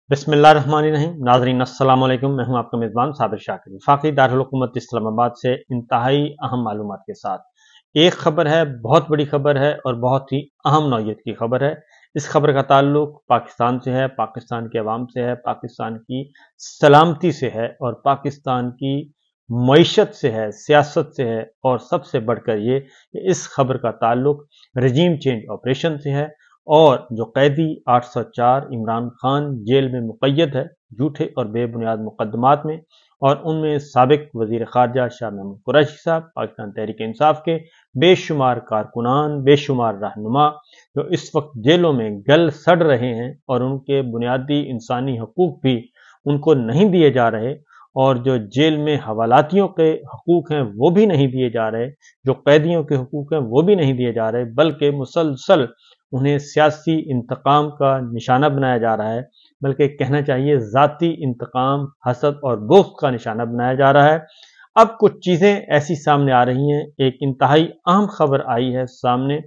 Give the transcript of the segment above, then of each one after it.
बिस्मिल्लाहिर्रहमानिर्रहीम। नाज़रीन अस्सलाम वालेकुम। मैं हूं आपका मेज़बान साबिर शाकिर, वफाकी दारुल हुकूमत इस्लामाबाद से इंतहाई अहम मालूमात के साथ। एक खबर है, बहुत बड़ी खबर है और बहुत ही अहम नौयत की खबर है। इस खबर का ताल्लुक पाकिस्तान से है, पाकिस्तान के अवाम से है, पाकिस्तान की सलामती से है और पाकिस्तान की मईशत से है, सियासत से है और सबसे बढ़कर ये कि इस खबर का ताल्लुक रजीम चेंज ऑपरेशन से है। और जो कैदी 804 इमरान खान जेल में मुक़य्यद है झूठे और बेबुनियाद मुकदमात में, और उनमें साबिक वजीर खारजा शाह महमूद कुरैशी साहब, पाकिस्तान तहरीक इंसाफ के बेशुमार कारकुनान, बेशुमार रहनुमा जो इस वक्त जेलों में गल सड़ रहे हैं और उनके बुनियादी इंसानी हकूक भी उनको नहीं दिए जा रहे, और जो जेल में हवालातियों के हकूक हैं वो भी नहीं दिए जा रहे, जो कैदियों के हकूक हैं वो भी नहीं दिए जा रहे, बल्कि मुसलसल उन्हें सियासी इंतकाम का निशाना बनाया जा रहा है, बल्कि कहना चाहिए ज़ाती इंतकाम, हसद और बुग़्ज़ का निशाना बनाया जा रहा है। अब कुछ चीज़ें ऐसी सामने आ रही हैं, एक इंतहाई अहम खबर आई है सामने,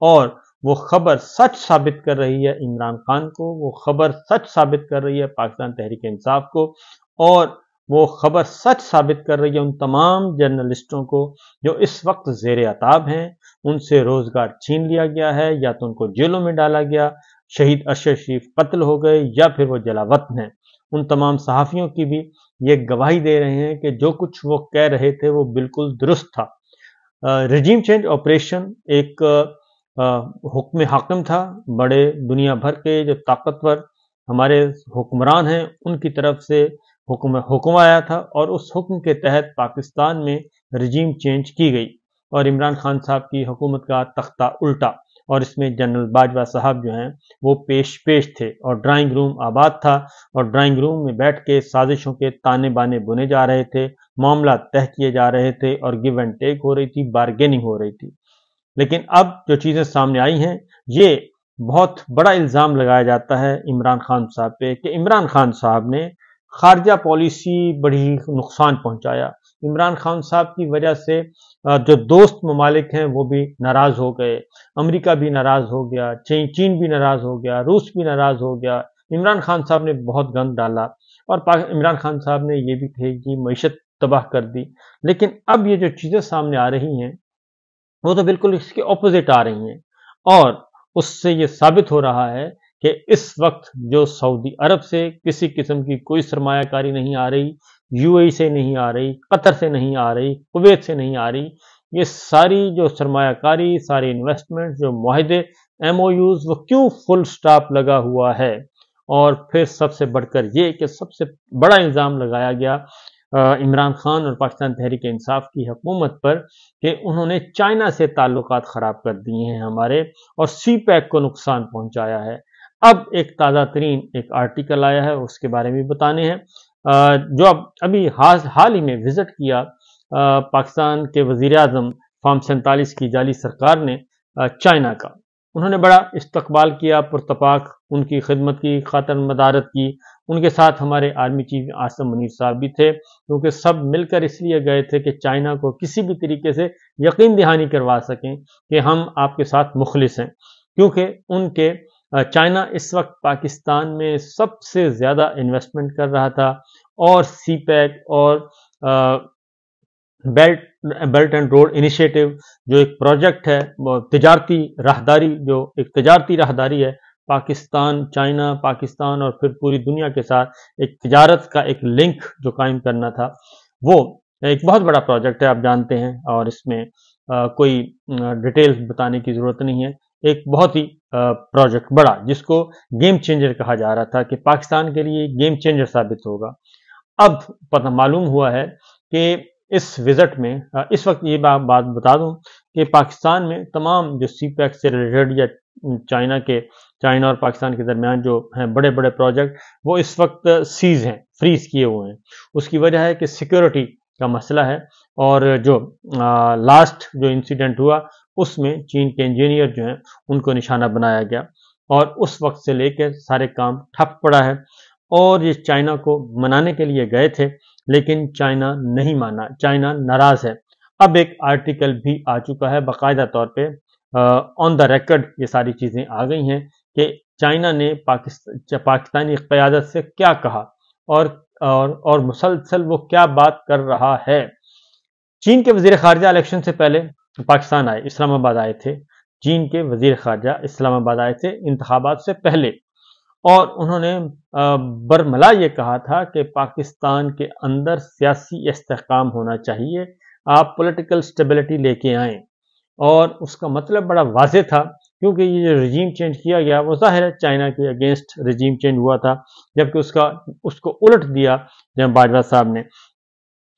और वो खबर सच साबित कर रही है इमरान खान को, वो खबर सच साबित कर रही है पाकिस्तान तहरीक इंसाफ को, और वो खबर सच साबित कर रही है उन तमाम जर्नलिस्टों को जो इस वक्त ज़ेर अताब हैं। उनसे रोज़गार छीन लिया गया है, या तो उनको जेलों में डाला गया, शहीद अरशद शरीफ कत्ल हो गए, या फिर वो जलावतन हैं। उन तमाम सहाफ़ियों की भी ये गवाही दे रहे हैं कि जो कुछ वो कह रहे थे वो बिल्कुल दुरुस्त था। रजीम चेंज ऑपरेशन एक हुक्म हाकिम था। बड़े दुनिया भर के जो ताकतवर हमारे हुक्मरान हैं उनकी तरफ से हुक्म आया था, और उस हुक्म के तहत पाकिस्तान में रजीम चेंज की गई और इमरान खान साहब की हुकूमत का तख्ता उल्टा, और इसमें जनरल बाजवा साहब जो हैं वो पेश थे, और ड्राइंग रूम आबाद था, और ड्राइंग रूम में बैठ के साजिशों के ताने बाने बुने जा रहे थे, मामला तय किए जा रहे थे और गिव एंड टेक हो रही थी, बारगेनिंग हो रही थी। लेकिन अब जो चीज़ें सामने आई हैं, ये बहुत बड़ा इल्ज़ाम लगाया जाता है इमरान खान साहब पे कि इमरान खान साहब ने खारजा पॉलिसी बड़ी नुकसान पहुंचाया। इमरान खान साहब की वजह से जो दोस्त ममालिक हैं वो भी नाराज़ हो गए, अमेरिका भी नाराज़ हो गया, चीन भी नाराज़ हो गया, रूस भी नाराज़ हो गया। इमरान खान साहब ने बहुत गंद डाला, और इमरान खान साहब ने ये भी कही कि मईशत तबाह कर दी। लेकिन अब ये जो चीज़ें सामने आ रही हैं वो तो बिल्कुल इसके ऑपोजिट आ रही हैं, और उससे ये साबित हो रहा है कि इस वक्त जो सऊदी अरब से किसी किस्म की कोई सरमायाकारी नहीं आ रही, यूएई से नहीं आ रही, कतर से नहीं आ रही, कुवैत से नहीं आ रही, ये सारी जो सरमायाकारी, सारी इन्वेस्टमेंट, जो मुआहदे, एमओयूज, वो क्यों फुल स्टॉप लगा हुआ है। और फिर सबसे बढ़कर ये कि सबसे बड़ा इल्ज़ाम लगाया गया इमरान खान और पाकिस्तान तहरीक इंसाफ की हुकूमत पर कि उन्होंने चाइना से ताल्लुकात ख़राब कर दिए हैं हमारे, और सी पैक को नुकसान पहुंचाया है। अब एक ताज़ा तरीन एक आर्टिकल आया है, उसके बारे में बताने हैं। जो अभी हाल ही में विज़िट किया पाकिस्तान के वज़ीर आज़म फॉर्म 47 की जाली सरकार ने चाइना का, उन्होंने बड़ा इस्तकबाल किया, पुरतपाक उनकी खिदमत की, खातर मदारत की। उनके साथ हमारे आर्मी चीफ आसिम मुनीर साहब भी थे, क्योंकि सब मिलकर इसलिए गए थे कि चाइना को किसी भी तरीके से यकीन दहानी करवा सकें कि हम आपके साथ मुखलिस हैं, क्योंकि उनके चाइना इस वक्त पाकिस्तान में सबसे ज़्यादा इन्वेस्टमेंट कर रहा था, और सी पैक और बेल्ट एंड रोड इनिशिएटिव जो एक प्रोजेक्ट है, तिजारती राहदारी, जो एक तिजारती राहदारी है पाकिस्तान, चाइना, पाकिस्तान और फिर पूरी दुनिया के साथ एक तिजारत का एक लिंक जो कायम करना था, वो एक बहुत बड़ा प्रोजेक्ट है, आप जानते हैं, और इसमें कोई डिटेल्स बताने की ज़रूरत नहीं है। एक बहुत ही प्रोजेक्ट बड़ा, जिसको गेम चेंजर कहा जा रहा था कि पाकिस्तान के लिए गेम चेंजर साबित होगा। अब पता मालूम हुआ है कि इस विजिट में इस वक्त ये बात बता दूं कि पाकिस्तान में तमाम जो सी पैक से रिलेटेड या चाइना और पाकिस्तान के दरमियान जो हैं बड़े बड़े प्रोजेक्ट, वो इस वक्त सीज हैं, फ्रीज किए हुए हैं। उसकी वजह है कि सिक्योरिटी का मसला है, और जो लास्ट जो इंसिडेंट हुआ उसमें चीन के इंजीनियर जो हैं उनको निशाना बनाया गया, और उस वक्त से लेकर सारे काम ठप पड़ा है। और ये चाइना को मनाने के लिए गए थे, लेकिन चाइना नहीं माना, चाइना नाराज है। अब एक आर्टिकल भी आ चुका है बाकायदा तौर पे, ऑन द रिकॉर्ड ये सारी चीजें आ गई हैं कि چائنا نے پاکستانی قیادت سے کیا کہا اور مسلسل وہ کیا بات کر رہا ہے۔ چین کے وزیر خارجہ الیکشن سے پہلے پاکستان آئے، اسلام آباد آئے تھے۔ چین کے وزیر خارجہ اسلام آباد آئے تھے انتخابات سے پہلے، اور انہوں نے برملا یہ کہا تھا کہ پاکستان کے اندر سیاسی استحکام ہونا چاہیے، آپ پولیٹیکل سٹیبلٹی لے کے آئیں، اور اس کا مطلب بڑا واضح تھا، کیونکہ یہ جو رجیم چینج کیا گیا وہ ظاہر ہے چائنا کے اگینسٹ رجیم چینج ہوا تھا، جبکہ اس کو الٹ دیا جناب باجوہ صاحب نے،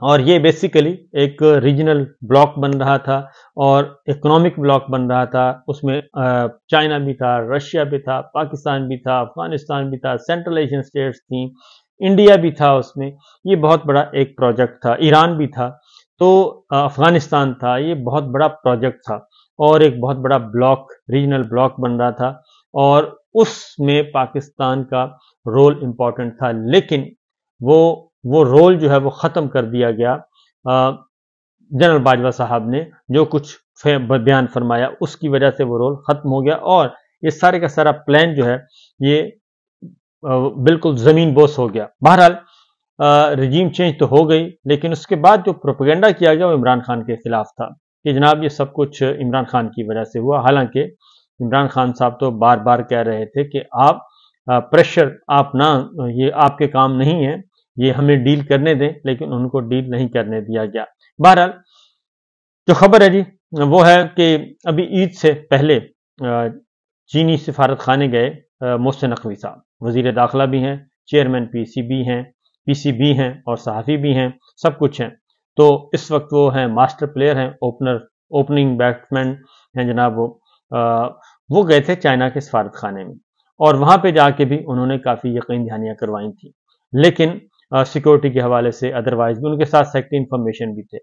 اور یہ بیسیکلی ایک ریجنل بلاک بن رہا تھا اور اکنامک بلاک بن رہا تھا۔ اس میں چائنا بھی تھا، رشیا بھی تھا، پاکستان بھی تھا، افغانستان بھی تھا، سینٹرل ایشین اسٹیٹس تھیں، انڈیا بھی تھا اس میں۔ یہ بہت بڑا ایک پروجیکٹ تھا، ایران بھی تھا، تو افغانستان تھا۔ یہ بہت بڑا پروجیکٹ تھا اور ایک بہت بڑا بلاک، ریجنل بلاک بن رہا تھا، اور اس میں پاکستان کا رول امپورٹنٹ تھا، لیکن وہ رول جو ہے وہ ختم کر دیا گیا جنرل باجوہ صاحب نے، جو کچھ بیان فرمایا اس کی وجہ سے وہ رول ختم ہو گیا، اور یہ سارے کا سارا پلان جو ہے یہ بالکل زمین بوس ہو گیا۔ بہرحال رجیم چینج تو ہو گئی، لیکن اس کے بعد جو پروپیگنڈا کیا گیا وہ عمران خان کے خلاف تھا کہ جناب یہ سب کچھ عمران خان کی وجہ سے ہوا، حالانکہ عمران خان صاحب تو بار بار کہہ رہے تھے کہ آپ پریشر آپ نہ، یہ آپ کے کام نہیں ہے، یہ ہمیں ڈیل کرنے دیں، لیکن ان کو ڈیل نہیں کرنے دیا گیا۔ بہرحال جو خبر ہے جی وہ ہے کہ ابھی عید سے پہلے چینی سفارت خانے گئے محسن نقوی صاحب، وزیر داخلہ بھی ہیں، چیئرمین پی سی بی ہیں اور صحافی بھی ہیں، سب کچھ ہیں۔ تو اس وقت وہ ہیں ماسٹر پلیئر ہیں، اوپننگ بیٹسمین ہیں جناب، وہ گئے تھے چائنا کے سفارت خانے میں، اور وہاں پہ جا کے بھی انہوں نے کافی یقین دہانیاں کروائی تھیں، لیکن سیکورٹی کے حوالے سے ادروائز بھی ان کے ساتھ سیکٹری انفارمیشن بھی تھے،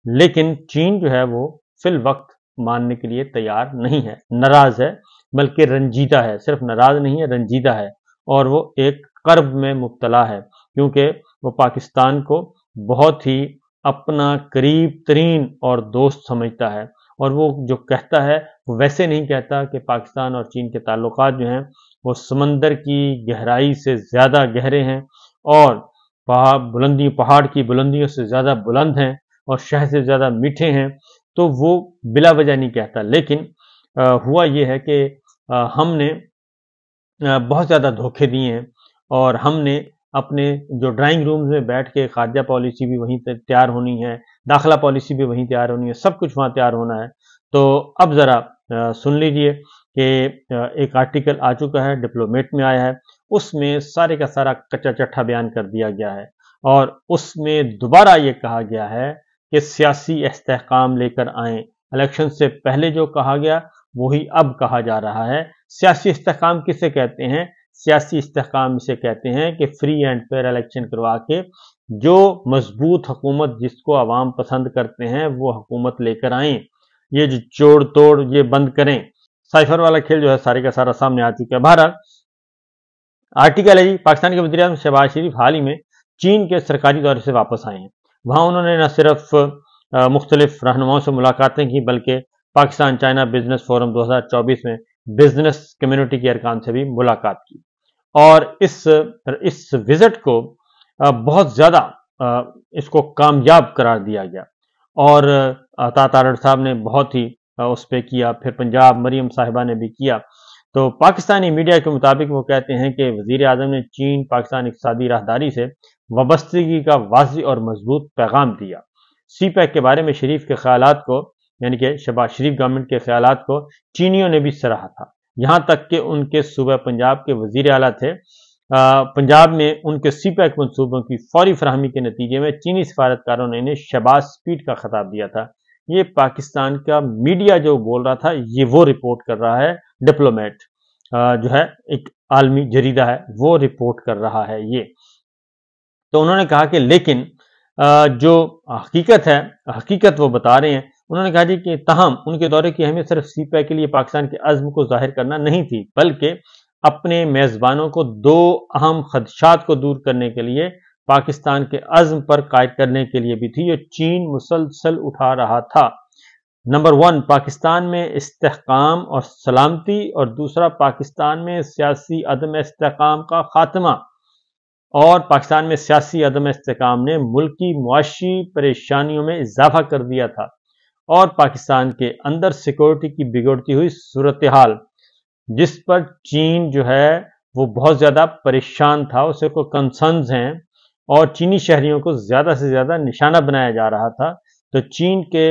لیکن چین جو ہے وہ فی الوقت ماننے کے لیے تیار نہیں ہے، ناراض ہے، بلکہ رنجیدہ ہے، صرف ناراض نہیں ہے، رنجیدہ ہے، اور وہ ایک کرب میں مبتلا ہے، کیونکہ وہ پاکستان کو بہت ہی اپنا قریب ترین اور دوست سمجھتا ہے، اور وہ جو کہتا ہے وہ ویسے نہیں کہتا کہ پاکستان اور چین کے تعلقات جو ہیں وہ سمندر کی گہرائی سے زیادہ گہرے ہیں، اور پہاڑ کی بلندیوں سے زیادہ بلند ہیں، اور شہد سے زیادہ میٹھے ہیں، تو وہ بلا وجہ نہیں کہتا، لیکن ہوا یہ ہے کہ ہم نے بہت زیادہ دھوکے دیے ہیں، اور ہم نے اپنے جو ڈرائنگ رومز میں بیٹھ کے خارجہ پالیسی بھی وہیں تیار ہونی ہے، داخلہ پالیسی بھی وہیں تیار ہونی ہے، سب کچھ وہاں تیار ہونا ہے۔ تو اب ذرا سن لیجئے کہ ایک آرٹیکل آ چکا ہے، ڈپلومیٹ میں آیا ہے، اس میں سارے کا سارا کچا چٹھا بیان کر دیا گیا ہے، اور اس میں دوبارہ یہ کہا گیا ہے کہ سیاسی استحکام لے کر آئیں۔ الیکشن سے پہلے جو کہا گیا وہی اب کہا جا رہا ہے۔ سیاسی استحکام کسے کہتے ہیں؟ سیاسی استحکام اسے کہتے ہیں کہ فری اینڈ فیئر الیکشن کروا کے جو مضبوط حکومت جس کو عوام پسند کرتے ہیں وہ حکومت لے کر آئیں، یہ جو چوڑ توڑ یہ بند کریں۔ سائفر والا کھیل جو ہے سارے کا سارا سامنے آ چکا ہے۔ بہرحال آرٹیکل ہے جی، پاکستان کے وزیر اعظم شہباز شریف حال ہی میں چین کے سرکاری دورے سے واپس آئے ہیں۔ وہاں انہوں نے نہ صرف مختلف رہنماؤں سے ملاقاتیں کی، بلکہ پاکستان چائنا بزنس فورم 2024 میں بزنس کمیونٹی کے ارکان سے بھی ملاقات کی، اور اس وزٹ کو بہت زیادہ اس کو کامیاب قرار دیا گیا، اور عطا تارڑ صاحب نے بہت ہی اس پہ کیا، پھر پنجاب مریم صاحبہ نے بھی کیا۔ تو پاکستانی میڈیا کے مطابق وہ کہتے ہیں کہ وزیر اعظم نے چین پاکستان اقتصادی راہداری سے وابستگی کا واضح اور مضبوط پیغام دیا۔ سی پیک کے بارے میں شریف کے خیالات کو، یعنی کہ شہباز شریف گورنمنٹ کے خیالات کو چینیوں نے بھی سراہا تھا، یہاں تک کہ ان کے صوبہ پنجاب کے وزیر اعلیٰ تھے، پنجاب میں ان کے سی پیک منصوبوں کی فوری فراہمی کے نتیجے میں چینی سفارتکاروں نے انہیں شہباز سپیڈ کا خطاب دیا تھا۔ یہ پاکستان کا میڈیا جو بول رہا تھا، یہ وہ رپورٹ کر رہا ہے، ڈپلومیٹ جو ہے ایک عالمی جریدہ ہے وہ رپورٹ کر رہا ہے یہ۔ تو انہوں نے کہا کہ لیکن جو حقیقت ہے، حقیقت وہ بتا رہے ہیں۔ انہوں نے کہا جی کہ تاہم ان کے دورے کی اہمیت صرف سی پیک کے لیے پاکستان کے عزم کو ظاہر کرنا نہیں تھی، بلکہ اپنے میزبانوں کو دو اہم خدشات کو دور کرنے کے لیے پاکستان کے عزم پر قائد کرنے کے لیے بھی تھی، جو چین مسلسل اٹھا رہا تھا۔ नंबर 1 पाकिस्तान में इस्तेहकाम और सलामती, और दूसरा पाकिस्तान में सियासी अदम इस्तेहकाम का खात्मा। और पाकिस्तान में सियासी अदम इस्तेहकाम ने मुल्क की मुआशी परेशानियों में इजाफा कर दिया था, और पाकिस्तान के अंदर सिक्योरिटी की बिगड़ती हुई सूरत हाल, जिस पर चीन जो है वो बहुत ज़्यादा परेशान था, उसे को कंसर्न्स हैं, और चीनी शहरियों को ज़्यादा से ज़्यादा निशाना बनाया जा रहा था। तो चीन के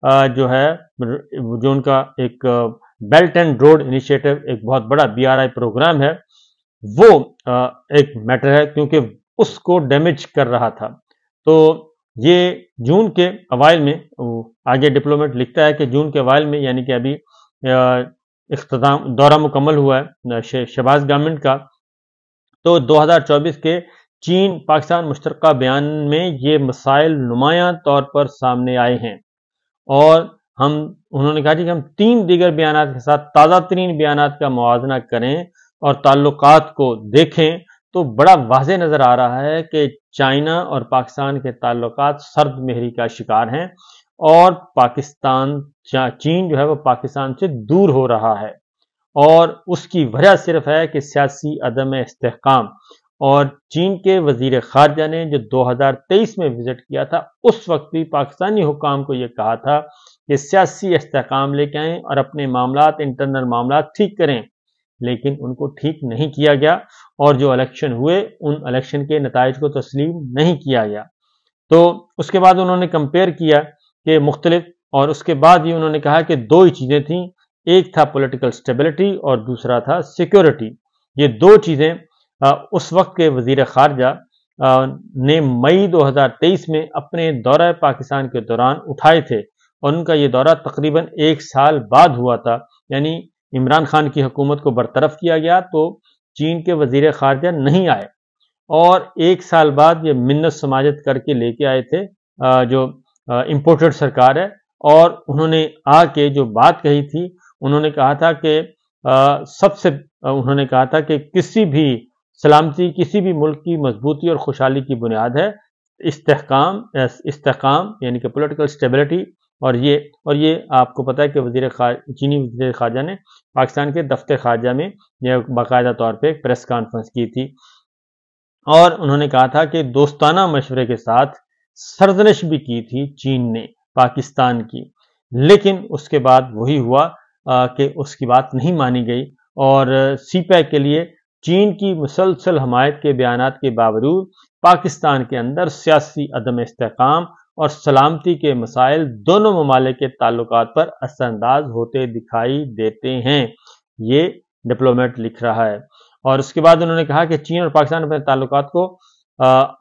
जो है जो उनका एक बेल्ट एंड रोड इनिशिएटिव, एक बहुत बड़ा BRI प्रोग्राम है, वो एक मैटर है, क्योंकि उसको डैमेज कर रहा था। तो ये जून के अवाइल में, आगे डिप्लोमेट लिखता है कि जून के अवाइल में, यानी कि अभी इख्तिताम दौरा मुकम्मल हुआ है शहबाज गवर्नमेंट का, तो 2024 के चीन पाकिस्तान मुश्तरका बयान में ये मसाइल नुमायां तौर पर सामने आए हैं, और उन्होंने कहा कि हम 3 दीगर बयानात के साथ ताज़ा तरीन बयानात का मुआवजना करें और ताल्लुकात को देखें, तो बड़ा वाज़ेह नज़र आ रहा है कि चाइना और पाकिस्तान के ताल्लुकात सर्द महरी का शिकार हैं, और चीन जो है वो पाकिस्तान से दूर हो रहा है, और उसकी वजह सिर्फ है कि सियासी अदम इस्तेहकाम। और चीन के वजीर खारजा ने जो 2023 में विजिट किया था, उस वक्त भी पाकिस्तानी हुकाम को यह कहा था कि सियासी इस्तेहकाम लेके आएं और अपने मामलात, इंटरनल मामलात ठीक करें, लेकिन उनको ठीक नहीं किया गया, और जो इलेक्शन हुए उन इलेक्शन के नताइज को तस्लीम नहीं किया गया। तो उसके बाद उन्होंने कंपेयर किया कि मुख्तलिफ, और उसके बाद ही उन्होंने कहा कि 2 ही चीज़ें थीं, एक था पॉलिटिकल स्टेबिलिटी और दूसरा था सिक्योरिटी। ये 2 चीज़ें उस वक्त के वजीर खारजा ने मई 2023 में अपने दौरा पाकिस्तान के दौरान उठाए थे, और उनका ये दौरा तकरीबन 1 साल बाद हुआ था, यानी इमरान खान की हुकूमत को बरतरफ किया गया तो चीन के वजीर खारजा नहीं आए, और 1 साल बाद ये मिन्नत समाजत करके लेके आए थे जो इम्पोर्टेड सरकार है, और उन्होंने आके जो बात कही थी, उन्होंने कहा था कि उन्होंने कहा था कि किसी भी सलामती, किसी भी मुल्क की मजबूती और खुशहाली की बुनियाद है इस्तेहकाम, यानी कि पॉलिटिकल स्टेबिलिटी। और ये आपको पता है कि चीनी वजीर खारजा ने पाकिस्तान के दफ्तर खारजा में यह बाकायदा तौर पे एक प्रेस कॉन्फ्रेंस की थी, और उन्होंने कहा था कि दोस्ताना मशवरे के साथ सरजनिश भी की थी चीन ने पाकिस्तान की, लेकिन उसके बाद वही हुआ कि उसकी बात नहीं मानी गई, और CPEC के लिए चीन की मुसलसल हमायत के बयानात के बावजूद पाकिस्तान के अंदर सियासी अदम इस्तेहकाम और सलामती के मसाइल दोनों ममालिक के ताल्लुकात पर असरअंदाज होते दिखाई देते हैं, ये डिप्लोमेट लिख रहा है। और उसके बाद उन्होंने कहा कि चीन और पाकिस्तान अपने ताल्लुकात को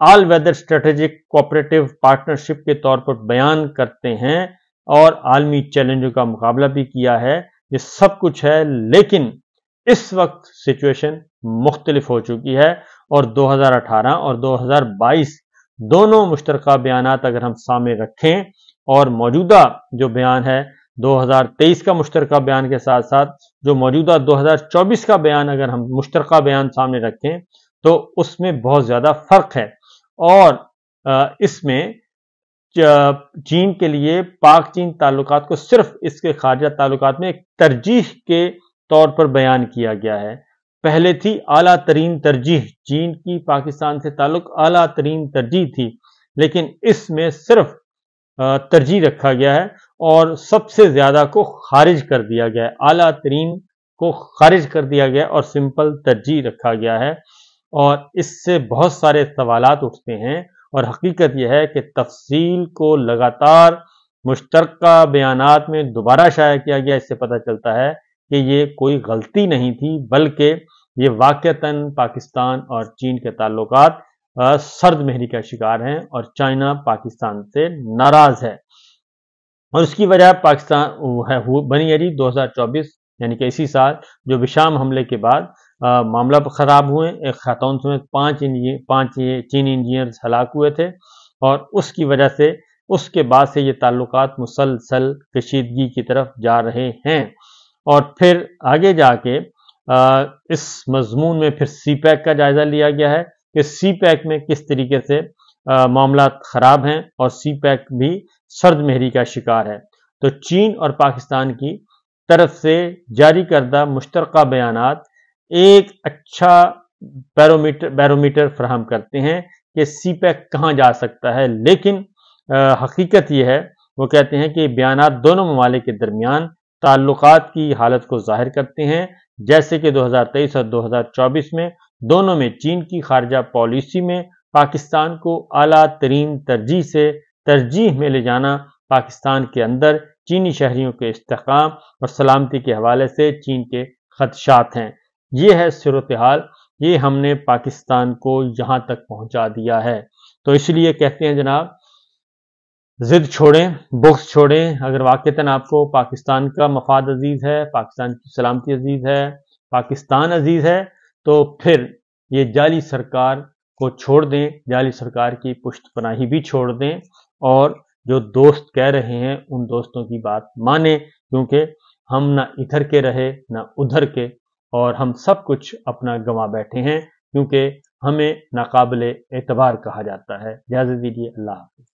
all weather strategic cooperative partnership के तौर पर बयान करते हैं, और आलमी चैलेंजों का मुकाबला भी किया है, ये सब कुछ है, लेकिन इस वक्त सिचुएशन मुख्तलिफ हो चुकी है, और 2018 और 2022 दोनों मुश्तरका बयानात अगर हम सामने रखें, और मौजूदा जो बयान है 2023 का मुश्तरका बयान के साथ साथ जो मौजूदा 2024 का बयान अगर हम मुश्तरका बयान सामने रखें, तो उसमें बहुत ज़्यादा फ़र्क है, और इसमें चीन के लिए पाक चीन ताल्लुकात को सिर्फ इसके खारजा ताल्लुकात में एक तरजीह के तौर पर बयान किया गया है। पहले थी आला तरीन तरजीह, चीन की पाकिस्तान से ताल्लुक आला तरीन तरजीह थी, लेकिन इसमें सिर्फ तरजीह रखा गया है, और सबसे ज़्यादा को खारिज कर दिया गया है, आला तरीन को खारिज कर दिया गया और सिंपल तरजीह रखा गया है। और इससे बहुत सारे सवालात उठते हैं, और हकीकत यह है कि तफसील को लगातार मुश्तरका बयानात में दोबारा शाया किया गया, इससे पता चलता है कि ये कोई गलती नहीं थी, बल्कि ये वाक़तन पाकिस्तान और चीन के ताल्लुकात सर्द महरी का शिकार हैं, और चाइना पाकिस्तान से नाराज़ है, और उसकी वजह पाकिस्तान बनी है जी 2024, यानी कि इसी साल जो विशाम हमले के बाद मामला खराब हुए, एक खातून समेत 5 चीनी इंजीनियर्स हलाक हुए थे, और उसकी वजह से उसके बाद से ये ताल्लुकात मुसलसल कशीदगी की तरफ जा रहे हैं। और फिर आगे जाके इस मजमून में फिर CPEC का जायजा लिया गया है कि CPEC में किस तरीके से मामला खराब हैं, और CPEC भी सर्द महरी का शिकार है। तो चीन और पाकिस्तान की तरफ से जारी करदा मुश्तरका बयानात एक अच्छा बैरोमीटर फराहम करते हैं कि सी पैक कहाँ जा सकता है, लेकिन हकीकत यह है, वो कहते हैं कि बयानात दोनों ममालिक के दरमियान ताल्लुकात की हालत को जाहिर करते हैं, जैसे कि 2023 और 2024 में दोनों में चीन की खारजा पॉलिसी में पाकिस्तान को आला तरीन तरजीह में ले जाना, पाकिस्तान के अंदर चीनी शहरियों के इस्तेहकाम और सलामती के हवाले से चीन के खदशात हैं। ये है सूरत हाल, ये हमने पाकिस्तान को यहाँ तक पहुँचा दिया है। तो इसलिए कहते हैं जनाब, जिद छोड़ें, बुग़्ज़ छोड़ें। अगर वाक़तन आपको पाकिस्तान का मफाद अजीज़ है, पाकिस्तान की सलामती अजीज़ है, पाकिस्तान अजीज़ है, तो फिर ये जाली सरकार को छोड़ दें, जाली सरकार की पुश्तपनाही भी छोड़ दें और जो दोस्त कह रहे हैं उन दोस्तों की बात माने, क्योंकि हम ना इधर के रहे ना उधर के, और हम सब कुछ अपना गंवा बैठे हैं, क्योंकि हमें नाकाबिले एतबार कहा जाता है। इजाज़त दीजिए, अल्लाह हाफ़िज़।